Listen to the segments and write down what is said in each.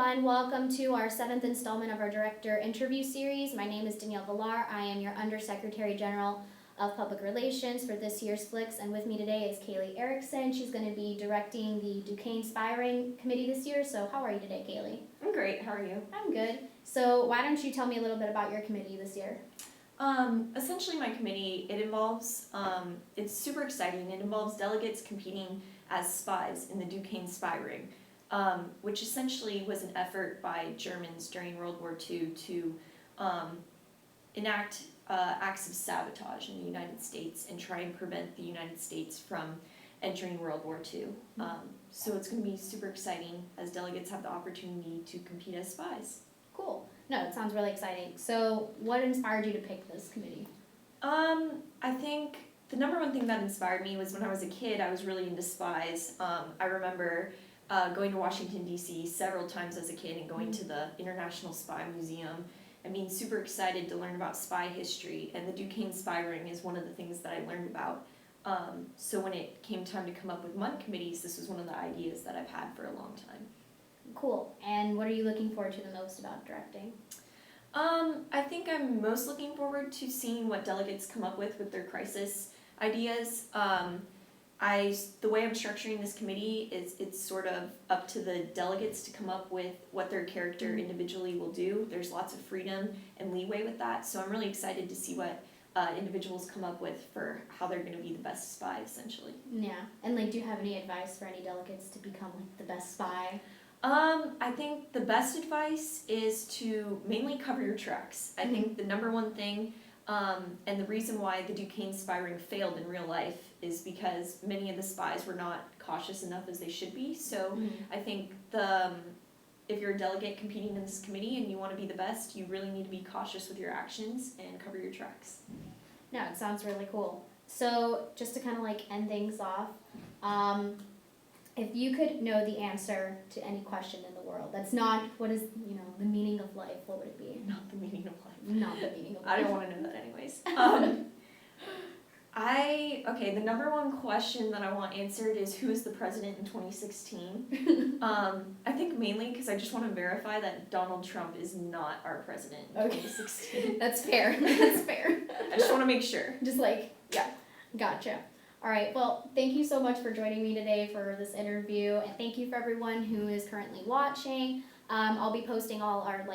everyone. Welcome to our 7th installment of our director interview series. My name is Danielle Villar. I am your Undersecretary General of Public Relations for this year's FLCS, and with me today is Kaylee Erickson. She's going to be directing the Duquesne Spiring Committee this year. So how are you today, Kaylee? I'm great. How are you? I'm good. So why don't you tell me a little bit about your committee this year? Essentially my committee, it involves, it's super exciting. It involves delegates competing as spies in the Duquesne Spy Ring. Which essentially was an effort by Germans during World War II to enact acts of sabotage in the United States and try and prevent the United States from entering World War II. So it's going to be super exciting as delegates have the opportunity to compete as spies. Cool. No, it sounds really exciting. So what inspired you to pick this committee? I think the number one thing that inspired me was when I was a kid, I was really into spies. I remember going to Washington, D.C. several times as a kid and going to the International Spy Museum and being super excited to learn about spy history. And the Duquesne Spy Ring is one of the things that I learned about. So when it came time to come up with month committees, this was one of the ideas that I've had for a long time. Cool. And what are you looking forward to the most about directing? I think I'm most looking forward to seeing what delegates come up with their crisis ideas. The way I'm structuring this committee is it's sort of up to the delegates to come up with what their character individually will do. There's lots of freedom and leeway with that, so I'm really excited to see what individuals come up with for how they're going to be the best spy, essentially. Yeah, and do you have any advice for any delegates to become the best spy? I think the best advice is to mainly cover your tracks. I think the number one thing, and the reason why the Duquesne Spy Ring failed in real life is because many of the spies were not cautious enough as they should be. So I think if you're a delegate competing in this committee and you want to be the best, you really need to be cautious with your actions and cover your tracks. No, it sounds really cool. So just to kind of end things off, if you could know the answer to any question in the world, that's not what is, the meaning of life, what would it be? Not the meaning of life. Not the meaning of life. I don't want to know that anyways. The number one question that I want answered is who is the president in 2016? I think mainly because I just want to verify that Donald Trump is not our president in 2016. That's fair. That's fair. I just want to make sure. Just yeah, gotcha. All right, well, thank you so much for joining me today for this interview, and thank you for everyone who is currently watching. I'll be posting all our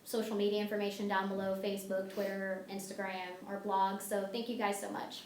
social media information down below: Facebook, Twitter, Instagram, our blog. So thank you guys so much.